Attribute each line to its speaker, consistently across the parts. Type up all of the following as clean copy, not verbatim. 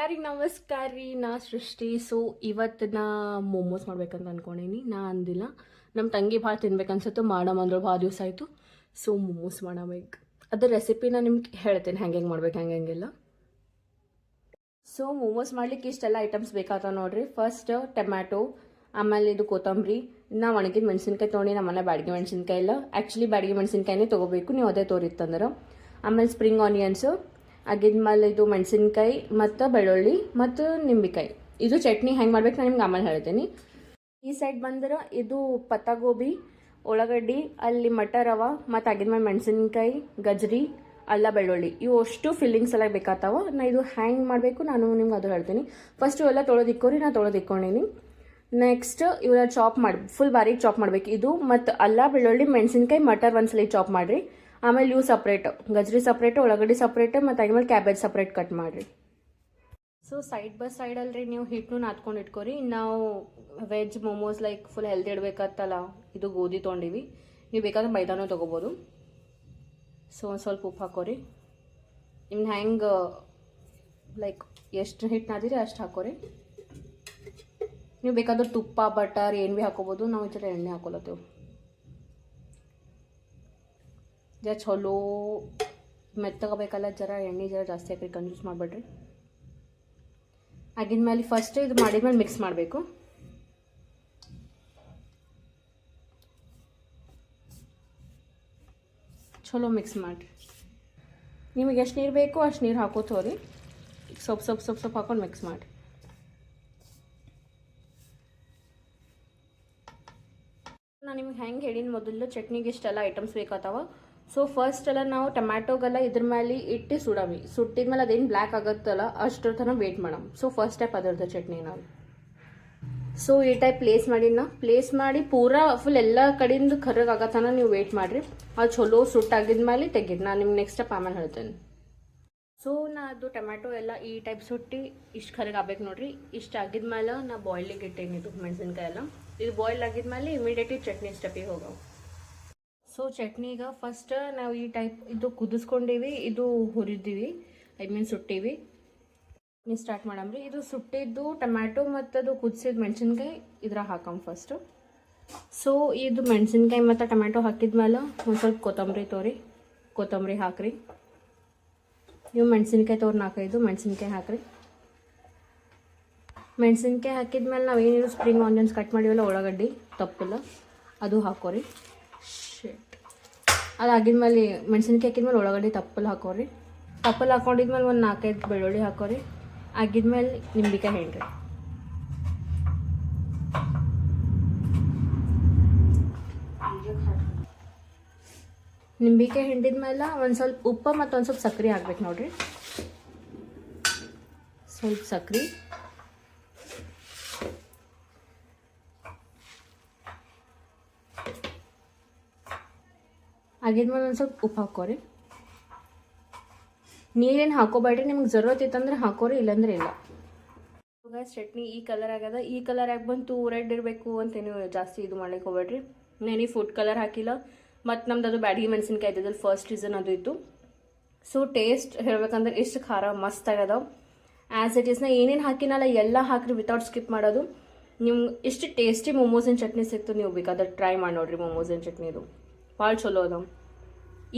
Speaker 1: ಎಲ್ಲರಿಗೂ ನಮಸ್ಕಾರ ರೀ. ನಾ ಸೃಷ್ಟಿ. ಸೊ ಇವತ್ತು ನಾ ಮೋಮೋಸ್ ಮಾಡ್ಬೇಕಂತ ಅನ್ಕೊಂಡೀನಿ. ನಾ ಅಂದಿಲ್ಲ, ನಮ್ಮ ತಂಗಿ ಭಾಳ ತಿನ್ಬೇಕನ್ಸತ್ತು, ಮಾಡಮಂದ್ರು ಭಾಳ ದಿವಸ ಆಯಿತು. ಸೊ ಮೋಮೋಸ್ ಮಾಡಬೇಕು. ಅದ್ರ ರೆಸಿಪಿನ ನಿಮ್ಗೆ ಹೇಳ್ತೇನೆ, ಹೆಂಗೆ ಮಾಡ್ಬೇಕು ಹೆಂಗೆಲ್ಲ. ಸೊ ಮೋಮೋಸ್ ಮಾಡ್ಲಿಕ್ಕೆ ಇಷ್ಟೆಲ್ಲ ಐಟಮ್ಸ್ ಬೇಕಾಗ್ತಾವ ನೋಡ್ರಿ. ಫಸ್ಟ್ ಟೊಮ್ಯಾಟೊ, ಆಮೇಲೆ ಇದು ಕೊತ್ತಂಬರಿ. ನಾ ಒಣಗಿದ ಮೆಣಸಿನ್ಕಾಯಿ ತೊಗೊಂಡು ನಮ್ಮ ಮನೆ ಬ್ಯಾಡಗಿ ಮೆಣಸಿನ್ಕಾಯಿ ಇಲ್ಲ, ಆ್ಯಕ್ಚುಲಿ ಬ್ಯಾಡಗಿ ಮೆಣಸಿನ್ಕಾಯಿನೇ ತೊಗೋಬೇಕು, ನೀವು ಅದೇ ತೋರಿತ್ತಂದ್ರೆ. ಆಮೇಲೆ ಸ್ಪ್ರಿಂಗ್ ಆನಿಯನ್ಸು, ಆಗಿದ್ಮೇಲೆ ಇದು ಮೆಣಸಿನ್ಕಾಯಿ ಮತ್ತು ಬೆಳ್ಳುಳ್ಳಿ ಮತ್ತು ನಿಂಬೆಕಾಯಿ. ಇದು ಚಟ್ನಿ ಹೆಂಗೆ ಮಾಡ್ಬೇಕು ನಾನು ನಿಮ್ಗೆ ಆಮೇಲೆ ಹೇಳ್ತೀನಿ. ಈ ಸೈಡ್ ಬಂದ್ರೆ ಇದು ಪತ್ತಾಗೋಬಿ, ಉಳ್ಳಾಗಡ್ಡಿ, ಅಲ್ಲಿ ಮಟರವ ಮತ್ತು ಆಗಿದ್ಮೇಲೆ ಮೆಣಸಿನ್ಕಾಯಿ, ಗಜ್ರಿ, ಅಲ್ಲ ಬೆಳ್ಳುಳ್ಳಿ, ಇವು ಅಷ್ಟು ಫಿಲ್ಲಿಂಗ್ಸ್ ಎಲ್ಲ ಬೇಕಾಗ್ತಾವ. ನಾ ಇದು ಹ್ಯಾಂಗೆ ಮಾಡಬೇಕು ನಾನು ನಿಮ್ಗೆ ಅದು ಹೇಳ್ತೀನಿ. ಫಸ್ಟು ಎಲ್ಲ ತೊಳೆದಿಕ್ಕೋರಿ, ನಾನು ತೊಳೆದಿಕ್ಕೊಂಡೀನಿ. ನೆಕ್ಸ್ಟ್ ಇವೆಲ್ಲ ಚಾಪ್ ಮಾಡಿ ಫುಲ್ ಬಾರೀಕ್ ಚಾಪ್ ಮಾಡ್ಬೇಕು. ಇದು ಮತ್ತು ಅಲ್ಲ ಬೆಳ್ಳುಳ್ಳಿ ಮೆಣಸಿನ್ಕಾಯಿ ಮಟರ್ ಒಂದ್ಸಲ ಚಾಪ್ ಮಾಡಿರಿ. ಆಮೇಲೆ ಇವು ಸಪ್ರೇಟ್, ಗಜ್ರಿ ಸಪ್ರೇಟ್, ಉಳ್ಳಾಗಡ್ಡಿ ಸಪ್ರೇಟ್, ಮತ್ತು ಆಮೇಲೆ ಕ್ಯಾಬೇಜ್ ಸಪ್ರೇಟ್ ಕಟ್ ಮಾಡಿರಿ. ಸೊ ಸೈಡ್ ಬೈ ಸೈಡ್ ಅಲ್ರಿ ನೀವು ಹಿಟ್ಟನ್ನು ನಾದ್ಕೊಂಡು ಇಟ್ಕೊರಿ. ನಾವು veg momos like full healthy ಇಡಬೇಕತ್ತಲ್ಲ, ಇದು ಗೋಧಿ ತೊಗೊಂಡಿವಿ. ನೀವು ಬೇಕಾದ್ರೆ ಮೈದಾನೂ ತೊಗೋಬೋದು. ಸೊ ಒಂದು ಸ್ವಲ್ಪ ಉಪ್ಪು ಹಾಕೋರಿ. ನಿಮ್ಗೆ ಹೆಂಗೆ ಲೈಕ್ ಎಷ್ಟು ಹಿಟ್ಟು ನಾದಿರಿ ಅಷ್ಟು ಹಾಕೋರಿ. ನೀವು ಬೇಕಾದ್ರೆ ತುಪ್ಪ ಬಟರ್ ಏನು ಭೀ ಹಾಕೋಬೋದು. ನಾವು ಈ ಥರ ಎಣ್ಣೆ ಹಾಕೊಳತ್ತೇವೆ. ಜರ ಚಲೋ ಮೆತ್ತಗಬೇಕಲ್ಲ, ಜರ ಎಣ್ಣೆ ಜರ ಜಾಸ್ತಿ ಹಾಕಿ ಕನ್ಫ್ಯೂಸ್ ಮಾಡಿಬಿಡ್ರಿ. ಆಗಿದ್ಮೇಲೆ ಫಸ್ಟ್ ಇದು ಮಾಡಿದ್ಮೇಲೆ ಮಿಕ್ಸ್ ಮಾಡಬೇಕು. ಚಲೋ ಮಿಕ್ಸ್ ಮಾಡಿರಿ. ನಿಮಗೆ ಎಷ್ಟು ನೀರು ಬೇಕು ಅಷ್ಟು ನೀರು ಹಾಕೋತೋರಿ. ಸೊಪ್ಪು ಹಾಕೊಂಡು ಮಿಕ್ಸ್ ಮಾಡಿರಿ. ನಾನು ನಿಮ್ಗೆ ಹೆಂಗೆ ಹೇಳಿನ ಮೊದಲು ಚಟ್ನಿಗೆ ಇಷ್ಟೆಲ್ಲ ಐಟಮ್ಸ್ ಬೇಕಾಗ್ತಾವ. ಸೊ ಫಸ್ಟ್ ಎಲ್ಲ ನಾವು ಟೊಮ್ಯಾಟೊಗೆಲ್ಲ ಇದ್ರ ಮೇಲೆ ಇಟ್ಟು ಸುಡಾಮಿ. ಸುಟ್ಟಿದ್ಮೇಲೆ ಅದೇನು ಬ್ಲ್ಯಾಕ್ ಆಗುತ್ತಲ್ಲ ಅಷ್ಟರ ತನಕ ವೇಟ್ ಮಾಡಮ್. ಸೊ ಫಸ್ಟ್ ಸ್ಟೆಪ್ ಅದರದ್ದು ಚಟ್ನಿ ನಾವು. ಸೊ ಈ ಟೈಪ್ ಪ್ಲೇಸ್ ಮಾಡಿ ಪೂರಾ ಫುಲ್ ಎಲ್ಲ ಕಡೆಯಿಂದ ಕರ್ರಗೆ ಆಗತ್ತನ ನೀವು ವೇಟ್ ಮಾಡಿರಿ. ಅದು ಚಲೋ ಸುಟ್ಟಾಗಿದ್ಮೇಲೆ ತೆಗೀರಿ. ನಾನು ನಿಮ್ಗೆ ನೆಕ್ಸ್ಟ್ ಸ್ಟೆಪ್ ಆಮೇಲೆ ಹೇಳ್ತೇನೆ. ಸೊ ನಾ ಅದು ಟೊಮ್ಯಾಟೊ ಎಲ್ಲ ಈ ಟೈಪ್ ಸುಟ್ಟು ಇಷ್ಟು ಕರ್ರಗೆ ಆಗ್ಬೇಕು ನೋಡ್ರಿ. ಇಷ್ಟು ಆಗಿದ್ಮೇಲೆ ನಾ ಬಾಯ್ಲಿಗೆ ಇಟ್ಟೇನಿ ಇದು ಮೆಣಸಿನ್ಕಾಯಿ ಎಲ್ಲ. ಇದು ಬಾಯ್ಲ್ ಆಗಿದ್ಮೇಲೆ ಇಮಿಡಿಯೇಟ್ಲಿ ಚಟ್ನಿ ಸ್ಟೆಪಿಗೆ ಹೋಗವು. ಸೊ ಚಟ್ನಿಗೆ ಫಸ್ಟ್ ನಾವು ಈ ಟೈಪ್ ಇದು ಕುದಿಸ್ಕೊಂಡೀವಿ, ಇದು ಹುರಿದೀವಿ, ಸುಟ್ಟೀವಿ. ನೀವು ಸ್ಟಾರ್ಟ್ ಮಾಡಮ್ರಿ. ಇದು ಸುಟ್ಟಿದ್ದು ಟೊಮ್ಯಾಟೊ ಮತ್ತು ಅದು ಕುದಿಸಿದ ಮೆಣಸಿನ್ಕಾಯಿ ಇದ್ರ ಹಾಕಮ್ ಫಸ್ಟು. ಸೊ ಇದು ಮೆಣಸಿನ್ಕಾಯಿ ಮತ್ತು ಟೊಮ್ಯಾಟೊ ಹಾಕಿದ್ಮೇಲೆ ಒಂದು ಸ್ವಲ್ಪ ಕೊತ್ತಂಬರಿ ಹಾಕ್ರಿ. ನೀವು ಮೆಣಸಿನ್ಕಾಯಿ 4-5 ಮೆಣಸಿನ್ಕಾಯಿ ಹಾಕ್ರಿ. ಮೆಣಸಿನ್ಕಾಯಿ ಹಾಕಿದ್ಮೇಲೆ ನಾವೇನೇನು ಸ್ಪ್ರಿಂಗ್ ಆನಿಯನ್ಸ್ ಕಟ್ ಮಾಡಿವಲ್ಲ, ಉಳ್ಳಾಗಡ್ಡಿ ತಪ್ಪಲ್ಲ ಅದು ಹಾಕೋರಿ. ಅದಾಗಿದ್ಮೇಲೆ ಮೆಣಸಿನ್ಕಾಯಿ ಹಾಕಿದ್ಮೇಲೆ ಉಳ್ಳಾಗಡ್ಡಿ ತಪ್ಪಲ್ ಹಾಕೋರಿ. ತಪ್ಪಲ್ ಹಾಕೊಂಡಿದ್ಮೇಲೆ ಒಂದು 4-5 ಬೆಳ್ಳುಳ್ಳಿ ಹಾಕೋರಿ. ಆಗಿದ್ಮೇಲೆ ನಿಂಬೆಕಾಯಿ ಹಿಂಡ್ರಿ. ನಿಂಬೆಕಾಯಿ ಹಿಂಡಿದ್ಮೇಲೆ ಒಂದು ಸ್ವಲ್ಪ ಉಪ್ಪು ಮತ್ತು ಒಂದು ಸ್ವಲ್ಪ ಸಕ್ಕರೆ ಹಾಕ್ಬೇಕು ನೋಡ್ರಿ. ಸ್ವಲ್ಪ ಸಕ್ಕರೆ, ಆಗಿದ್ಮೇಲೆ ಒಂದು ಸ್ವಲ್ಪ ಉಪ್ಪು ಹಾಕೋರಿ. ನೀರೇನು ಹಾಕೋಬೇಡ್ರಿ, ನಿಮ್ಗೆ ಜರೂರತ್ ಇತ್ತಂದ್ರೆ ಹಾಕೋರಿ, ಇಲ್ಲಾಂದ್ರೆ ಇಲ್ಲ. ಇವಾಗ ಚಟ್ನಿ ಈ ಕಲರ್ ಆಗ್ಯದ. ಈ ಕಲರ್ ಆಗಿ ಬಂತು ರೆಡ್ ಇರಬೇಕು ಅಂತೇನು ಜಾಸ್ತಿ ಇದು ಮಾಡ್ಲಿಕ್ಕೆ ಹೋಗ್ಬೇಡ್ರಿ. ನಾನು ಫುಡ್ ಕಲರ್ ಹಾಕಿಲ್ಲ. ಮತ್ತು ನಮ್ದು ಅದು ಬ್ಯಾಡಗಿ ಮೆಣಸಿನ್ಕಾಯಿ ಇದ್ದಿದ್ದು ಫಸ್ಟ್ ರೀಸನ್ ಅದು ಇತ್ತು. ಸೊ ಟೇಸ್ಟ್ ಹೇಳ್ಬೇಕಂದ್ರೆ ಇಷ್ಟು ಖಾರ ಮಸ್ತ್ ಆಗ್ಯದ. ಆ್ಯಸ್ ಇಟ್ ಈಸ್ನ ಏನೇನು ಹಾಕಿನಲ್ಲ ಎಲ್ಲ ಹಾಕ್ರಿ ವಿತೌಟ್ ಸ್ಕಿಪ್ ಮಾಡೋದು. ನಿಮ್ಗೆ ಇಷ್ಟು ಟೇಸ್ಟಿ ಮೋಮೋಸಿನ ಚಟ್ನಿ ಸಿಕ್ತು. ನೀವು ಬೇಕಾದ್ರೆ ಟ್ರೈ ಮಾಡಿ ನೋಡ್ರಿ. ಮೋಮೋಸಿನ ಚಟ್ನಿದು ಭಾಳ ಚಲೋ ಅದ.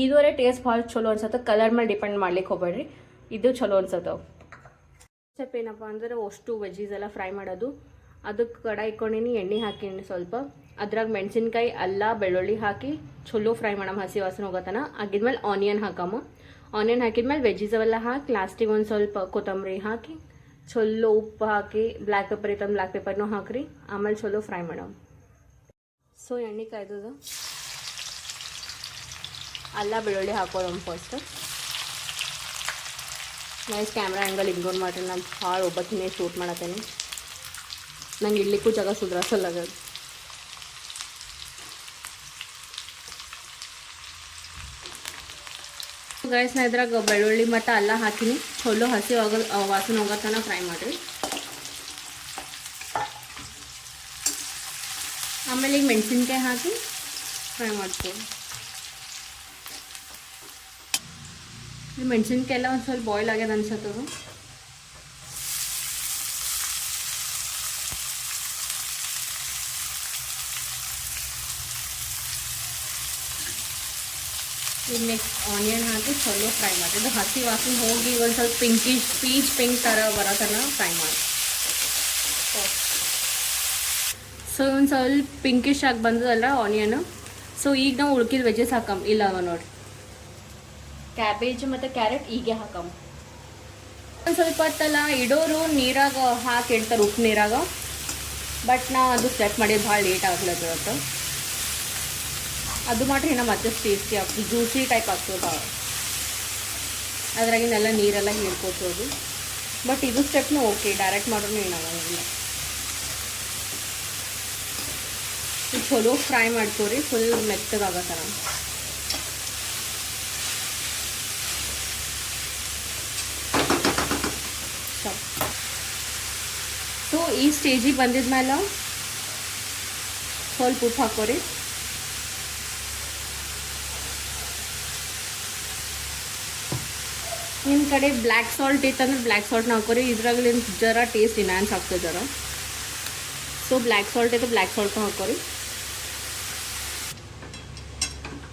Speaker 1: ಇದುವರೆ ಟೇಸ್ಟ್ ಭಾಳ ಚಲೋ ಅನ್ಸತ್ತೆ. ಕಲರ್ ಮೇಲೆ ಡಿಪೆಂಡ್ ಮಾಡ್ಲಿಕ್ಕೆ ಹೋಗ್ಬೇಡ್ರಿ, ಇದು ಚಲೋ ಅನ್ಸತ್ತೆ. ಸ್ಟೆಪ್ ಏನಪ್ಪ ಅಂದ್ರೆ ಅಷ್ಟು ವೆಜ್ಜೀಸ್ ಎಲ್ಲ ಫ್ರೈ ಮಾಡೋದು. ಅದಕ್ಕೆ ಕಡಾಯಿ ಇಟ್ಕೊಂಡಿನಿ, ಎಣ್ಣೆ ಹಾಕಿನಿ ಸ್ವಲ್ಪ. ಅದ್ರಾಗ ಮೆಣಸಿನ್ಕಾಯಿ ಅಲ್ಲ ಬೆಳ್ಳುಳ್ಳಿ ಹಾಕಿ ಚಲೋ ಫ್ರೈ ಮಾಡಮ್ಮ, ಹಸಿ ವಾಸನೆ ಹೋಗತ್ತನ. ಆಗಿದ್ಮೇಲೆ ಆನಿಯನ್ ಹಾಕಮ್ಮ. ಆನಿಯನ್ ಹಾಕಿದ್ಮೇಲೆ ವೆಜ್ಜೀಸ್ ಅವೆಲ್ಲ ಹಾಕಿ ಲಾಸ್ಟಿಗೆ ಒಂದು ಸ್ವಲ್ಪ ಕೊತ್ತಂಬರಿ ಹಾಕಿ ಚಲೋ ಉಪ್ಪು ಹಾಕಿ ಬ್ಲ್ಯಾಕ್ ಪೆಪ್ಪರ್ ಇತ್ತಂದ್ರೆ ಬ್ಲ್ಯಾಕ್ ಪೆಪ್ಪರ್ನೂ ಹಾಕ್ರಿ. ಆಮೇಲೆ ಚಲೋ ಫ್ರೈ ಮಾಡಮ್ಮ. ಸೊ ಎಣ್ಣೆ ಕಾಯ್ದದ, ಅಲ್ಲ ಬೆಳ್ಳುಳ್ಳಿ ಹಾಕೋದಮ್ಮ first. Nice camera angle ignore ಮಾಡಿರಿ. ನಾನು ಭಾಳ ಒಬ್ಬತ್ತಿನೇ ಶೂಟ್ ಮಾಡತ್ತೇನೆ. ನಂಗೆ ಇಡ್ಲಿಕ್ಕೂ ಜಾಗ ಸುಧಾರಿಸಲ್ಲಾಗದು. ಗೈಸ್ ನಾ ಇದ್ರಾಗ ಬೆಳ್ಳುಳ್ಳಿ ಮತ್ತು ಅಲ್ಲ ಹಾಕಿನಿ. ಚಲೋ ಹಸಿ ವಾಸನೆ ಹೋಗತ್ತನ ಫ್ರೈ ಮಾಡಿರಿ. ಆಮೇಲೆ ಈಗ ಮೆಣಸಿನ್ಕಾಯಿ ಹಾಕಿ ಫ್ರೈ ಮಾಡ್ತೀವಿ. ಮೆಣಸಿನ್ಕಾಯಿ ಎಲ್ಲ ಒಂದು ಸ್ವಲ್ಪ ಬಾಯ್ಲ್ ಆಗ್ಯದ ಅನ್ಸತ್ತದು. ಈಗ ನೆಕ್ಸ್ಟ್ ಆನಿಯನ್ ಹಾಕಿ ಚಲೋ ಫ್ರೈ ಮಾಡಿ. ಇದು ಹಸಿ ವಾಸನೆ ಹೋಗಿ ಒಂದು ಸ್ವಲ್ಪ ಪೀಚ್ ಪಿಂಕ್ ಥರ ಬರೋ ಥರ ಫ್ರೈ ಮಾಡಿ. ಸೊ ಒಂದು ಸ್ವಲ್ಪ ಪಿಂಕಿಶ್ ಆಗಿ ಬಂದದಲ್ಲ ಆನಿಯನು. ಸೊ ಈಗ ನಾವು ಉಳ್ಕಿದ ವೆಜಸ್ ಹಾಕಮ್. ಇಲ್ಲವ ನೋಡಿ, ಕ್ಯಾಬೇಜ್ ಮತ್ತು ಕ್ಯಾರೆಟ್ ಹೀಗೆ ಹಾಕಮ್. ಒಂದು ಸ್ವಲ್ಪ ಹೊತ್ತಲ್ಲ ಇಡೋರು ನೀರಾಗ ಹಾಕಿ ಇಡ್ತಾರೆ, ಉಪ್ಪು ನೀರಾಗ. ಬಟ್ ನಾ ಅದು ಸ್ಟೆಪ್ ಮಾಡಿದ್ದು ಭಾಳ ಲೇಟ್ ಆಗ್ಲತ್ತಿರತ್ತೆ. ಅದು ಮಾಡ್ರಿ ಇನ್ನೂ ಮತ್ತೆ ಟೇಸ್ಟಿ ಆಗ್ತದೆ, ಜ್ಯೂಸಿ ಟೈಪ್ ಆಗ್ತದೆ ಭಾಳ. ಅದ್ರಾಗಿನೆಲ್ಲ ನೀರೆಲ್ಲ ಹೀರ್ಕೊತೋದು. ಬಟ್ ಇದು ಸ್ಟೆಪ್ನು ಓಕೆ, ಡೈರೆಕ್ಟ್ ಮಾಡೋದು ಏನಾಗಂಗಿಲ್ಲ. ಚಲೋ ಫ್ರೈ ಮಾಡ್ಕೋರಿ, ಫುಲ್ ಮೆತ್ತಗಾಗತ್ತಾರ. ಸೊ ಈ ಸ್ಟೇಜಿಗೆ ಬಂದಿದ್ಮೇಲೆ ಸ್ವಲ್ಪ ಉಪ್ಪು ಹಾಕೋರಿ. ನಿಮ್ಮ ಕಡೆ ಬ್ಲ್ಯಾಕ್ ಸಾಲ್ಟ್ ಇತ್ತಂದ್ರೆ ಬ್ಲ್ಯಾಕ್ ಸಾಲ್ಟ್ನ ಹಾಕೋರಿ. ಇದ್ರಾಗಲಿ ಜರ ಟೇಸ್ಟ್ ಇನ್ಹ್ಯಾನ್ಸ್ ಆಗ್ತದೆ ಜರ. ಸೊ ಬ್ಲ್ಯಾಕ್ ಸಾಲ್ಟ್ ಇತ್ತು, ಬ್ಲ್ಯಾಕ್ ಸಾಲ್ಟ್ನ ಹಾಕೋರಿ.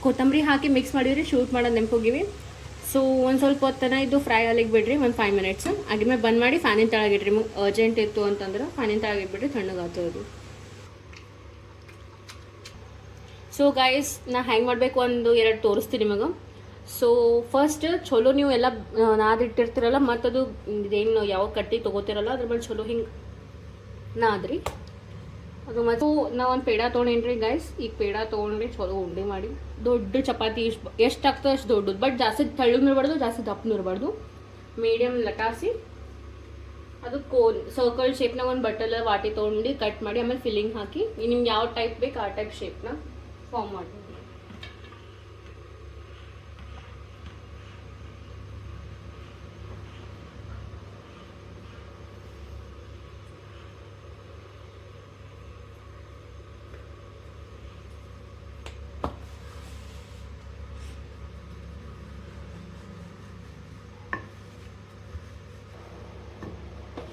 Speaker 1: ಕೊತ್ತಂಬರಿ ಹಾಕಿ ಮಿಕ್ಸ್ ಮಾಡಿರಿ, ಶೂಟ್ ಮಾಡೋದು ನೆನಪೋಗಿವಿ. ಸೊ ಒಂದು ಸ್ವಲ್ಪ ಹೊತ್ತನ ಇದು ಫ್ರೈ ಅಲ್ಲಿಗೆ ಬಿಡ್ರಿ, ಒಂದು 5 ಮಿನಿಟ್ಸ್. ಆಗಿದ್ಮೇಲೆ ಬಂದ್ ಮಾಡಿ ಫ್ಯಾನಿನ ತೆಳಗಿಡ್ರಿ. ನಿಮಗೆ ಅರ್ಜೆಂಟ್ ಇತ್ತು ಅಂತಂದ್ರೆ ಫ್ಯಾನಿನ ತೆಳಗಿಟ್ಬಿಟ್ರಿ, ತಣ್ಣಗಾಗ್ತದೆ. ಸೊ ಗೈಸ್, ನಾ ಹೆಂಗೆ ಮಾಡಬೇಕು ಒಂದು 2 ತೋರಿಸ್ತೀನಿ ನಿಮಗೆ. ಸೊ ಫಸ್ಟ್ ಚಲೋ ನೀವು ಎಲ್ಲ ನಾದಿಟ್ಟಿರ್ತೀರಲ್ಲ, ಮತ್ತು ಅದು ಇದೇನು ಯಾವ ಕಟ್ಟಿ ತೊಗೋತಿರಲ್ಲ ಅದ್ರ ಮೇಲೆ ಚಲೋ ಹಿಂಗೆ ನಾದ್ರಿ. ಅದು ಮತ್ತು ನಾ ಒಂದು ಪೇಡ ತೊಗೊಂಡೇನ್ರಿ ಗೈಸ್. ಈಗ ಪೇಡ ತೊಗೊಂಡ್ರಿ ಚಲೋ ಉಂಡೆ ಮಾಡಿ, ದೊಡ್ಡ ಚಪಾತಿ ಎಷ್ಟು ಆಗ್ತದೆ ಅಷ್ಟು ದೊಡ್ಡದು. ಬಟ್ ಜಾಸ್ತಿ ತೆಳ್ಳಗೂ ಇರಬಾರ್ದು, ಜಾಸ್ತಿ ದಪ್ಪನೂ ಇರಬಾರ್ದು. ಮೀಡಿಯಮ್ ಲಟಾಸಿ ಅದು ಕೋನ್ ಸರ್ಕಲ್ ಶೇಪ್ನಾಗ ಒಂದು ಬಟ್ಟಲ ವಾಟಿ ತೊಗೊಂಡು ಕಟ್ ಮಾಡಿ, ಆಮೇಲೆ ಫಿಲ್ಲಿಂಗ್ ಹಾಕಿ ನಿಮ್ಗೆ ಯಾವ ಟೈಪ್ ಬೇಕು ಆ ಟೈಪ್ ಶೇಪ್ನ ಫಾರ್ಮ್ ಮಾಡಿ.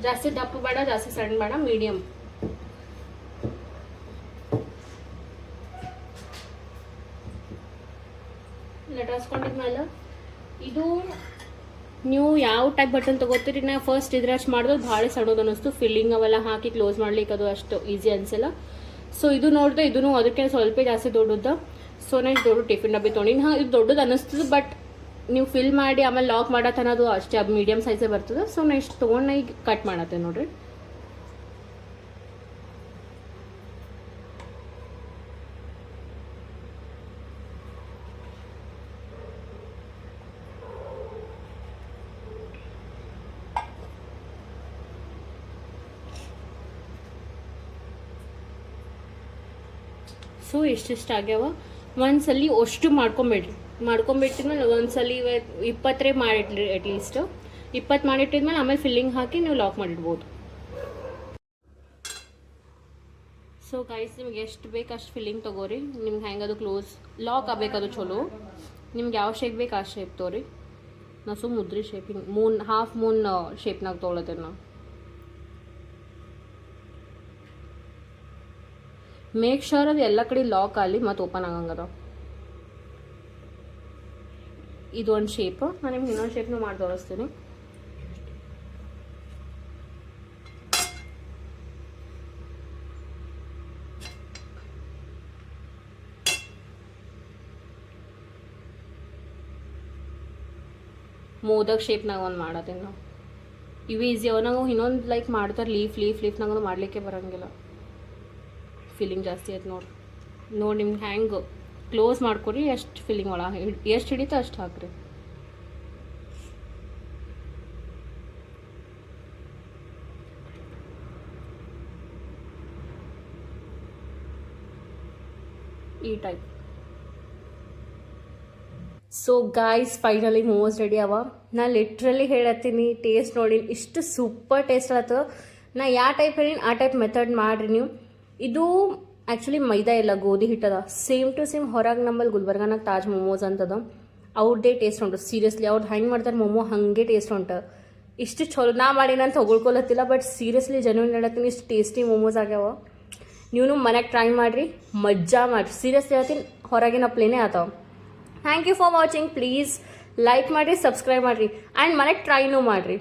Speaker 1: ಜಾಸ್ತಿ ದಪ್ಪ ಬೇಡ, ಜಾಸ್ತಿ ಸಣ್ಣ ಬೇಡ, ಮೀಡಿಯಮ್. ಲಟಾಸ್ಕೊಂಡಿದ್ಮೇಲೆ ಇದು ನೀವು ಯಾವ ಟೈಪ್ ಬಟನ್ ತೊಗೋತೀರಿ. ನಾ ಫಸ್ಟ್ ಇದ್ರಷ್ಟು ಮಾಡಿದ್ರೆ ಭಾಳ ಸಣ್ಣದು ಅನ್ನಿಸ್ತು. ಫಿಲ್ಲಿಂಗ್ ಅವೆಲ್ಲ ಹಾಕಿ ಕ್ಲೋಸ್ ಮಾಡ್ಲಿಕ್ಕೆ ಅದು ಅಷ್ಟು ಈಸಿ ಅನಿಸಲ್ಲ. ಸೊ ಇದು ನೋಡಿದ್ರೆ ಇದೂ ಅದಕ್ಕೆ ಸ್ವಲ್ಪ ಜಾಸ್ತಿ ದೊಡ್ಡದ. ಸೊ ನಾ ಇದು ದೊಡ್ಡ ಟಿಫಿನ್ ಡಬ್ಬಿ ತೊಗೊಂಡಿನಿ. ಹಾಂ, ಇದು ದೊಡ್ಡದು ಅನ್ನಿಸ್ತದೆ, ಬಟ್ ನೀವು ಫಿಲ್ ಮಾಡಿ ಆಮೇಲೆ ಲಾಕ್ ಮಾಡತ್ತನ್ನೋದು ಅಷ್ಟೇ ಮೀಡಿಯಮ್ ಸೈಜೇ ಬರ್ತದೆ. ಸೊ ನಾ ಇಷ್ಟು ತೊಗೊಂಡು ಈಗ ಕಟ್ ಮಾಡತ್ತೆ ನೋಡ್ರಿ. ಸೊ ಇಷ್ಟಿಷ್ಟು ಆಗ್ಯಾವ. ಒಂದ್ಸಲಿ ಅಷ್ಟು ಮಾಡ್ಕೊಂಬಿಟ್ಟಿದ್ಮೇಲೆ ಒಂದ್ಸಲಿ 20 ಮಾಡಿಟ್ರಿ, ಅಟ್ಲೀಸ್ಟ್ 20 ಮಾಡಿಟ್ಟಿದ್ಮೇಲೆ ಆಮೇಲೆ ಫಿಲ್ಲಿಂಗ್ ಹಾಕಿ ನೀವು ಲಾಕ್ ಮಾಡಿಡ್ಬೋದು. ಸೊ ಗೈಸ್, ನಿಮ್ಗೆ ಎಷ್ಟು ಬೇಕು ಅಷ್ಟು ಫಿಲ್ಲಿಂಗ್ ತೊಗೋರಿ. ನಿಮ್ಗೆ ಹೆಂಗೆ ಅದು ಕ್ಲೋಸ್ ಲಾಕ್ ಆಗಬೇಕದು ಚಲೋ. ನಿಮ್ಗೆ ಯಾವ ಶೇಪ್ ಬೇಕು ಆ ಶೇಪ್ ತೊಗೊರಿ. ನಾವು ಮುದ್ರಿ ಶೇಪ್ ಹಿಂಗೆ ಹಾಫ್ ಮೂನ್ ಶೇಪ್ನಾಗ ತೊಗೊಳತ್ತೇನೆ ನಾವು. ಮೇಕ್ ಶೋರ್ ಅದು ಎಲ್ಲ ಕಡೆ ಲಾಕ್ ಆಗಲಿ ಮತ್ತು ಓಪನ್ ಆಗಂಗದ. ಇದು ಒಂದು ಶೇಪ್. ನಾನು ನಿಮ್ಗೆ ಇನ್ನೊಂದು ಶೇಪ್ನು ಮಾಡಿ ತೋರಿಸ್ತೀನಿ. ಮೋದಕ್ ಶೇಪ್ನಾಗ ಒಂದು ಮಾಡತ್ತೀನಿ ನಾವು. ಇವು ಈಸಿ ಅವ. ನಾವು ಇನ್ನೊಂದು ಲೈಕ್ ಮಾಡ್ತಾರೆ ಲೀಫ್ನಾಗ ಮಾಡಲಿಕ್ಕೆ ಬರೋಂಗಿಲ್ಲ. ಫಿಲ್ಲಿಂಗ್ ಜಾಸ್ತಿ ಆಯ್ತು ನೋಡಿ. ನಿಮ್ಗೆ ಹ್ಯಾಂಗೆ ಕ್ಲೋಸ್ ಮಾಡ್ಕೊರಿ. ಎಷ್ಟು ಫಿಲ್ಲಿಂಗ್ ಒಳಗೆ ಎಷ್ಟು ಹಿಡಿತ ಅಷ್ಟು ಹಾಕ್ರಿ. ಈ type. So guys, finally momos ready ಅವ. ನಾ ಲಿಟ್ರಲಿ ಹೇಳತ್ತೀನಿ, ಟೇಸ್ಟ್ ನೋಡಿ ಇಷ್ಟು ಸೂಪರ್ ಟೇಸ್ಟ್ ಆಯ್ತು. ನಾ ಯಾವ ಟೈಪ್ ಹೇಳೀನಿ ಆ ಟೈಪ್ ಮೆಥಡ್ ಮಾಡಿರಿ ನೀವು. ಇದು ಆ್ಯಕ್ಚುಲಿ ಮೈದಾ ಇಲ್ಲ, ಗೋಧಿ ಹಿಟ್ಟದ. ಸೇಮ್ ಟು ಸೇಮ್ ಹೊರಗೆ ನಮ್ಮಲ್ಲಿ ಗುಲ್ಬರ್ಗಾನಾಗ ತಾಜ್ ಮೋಮೋಸ್ ಅಂತದ, ಅವ್ರದ್ದೇ ಟೇಸ್ಟ್ ಉಂಟು. ಸೀರಿಯಸ್ಲಿ ಅವ್ರು ಹೆಂಗೆ ಮಾಡ್ತಾರೆ ಮೋಮೋ ಹಾಗೆ ಟೇಸ್ಟ್ ಉಂಟು. ಇಷ್ಟು ಚಲೋ ನಾ ಮಾಡಿನಂತ ಹೊಗಳ್ಕೊಲತ್ತಿಲ್ಲ, ಬಟ್ ಸೀರಿಯಸ್ಲಿ ಜೆನ್ಯೂನ್ ಹೇಳತ್ತೀನಿ, ಇಷ್ಟು ಟೇಸ್ಟಿ ಮೋಮೋಸ್ ಆಗ್ಯಾವ. ನೀವು ಮನೆಗೆ ಟ್ರೈ ಮಾಡಿರಿ, ಮಜ್ಜಾ ಮಾಡಿರಿ. ಸೀರಿಯಸ್ಲಿ ಹೇಳ್ತೀನಿ, ಹೊರಗಿನ ಪ್ಲೇನೇ ಆತಾವ. Thank you for watching. Please like ಮಾಡಿರಿ, ಸಬ್ಸ್ಕ್ರೈಬ್ ಮಾಡಿರಿ ಆ್ಯಂಡ್ ಮನೆಗೆ ಟ್ರೈನೂ ಮಾಡಿರಿ.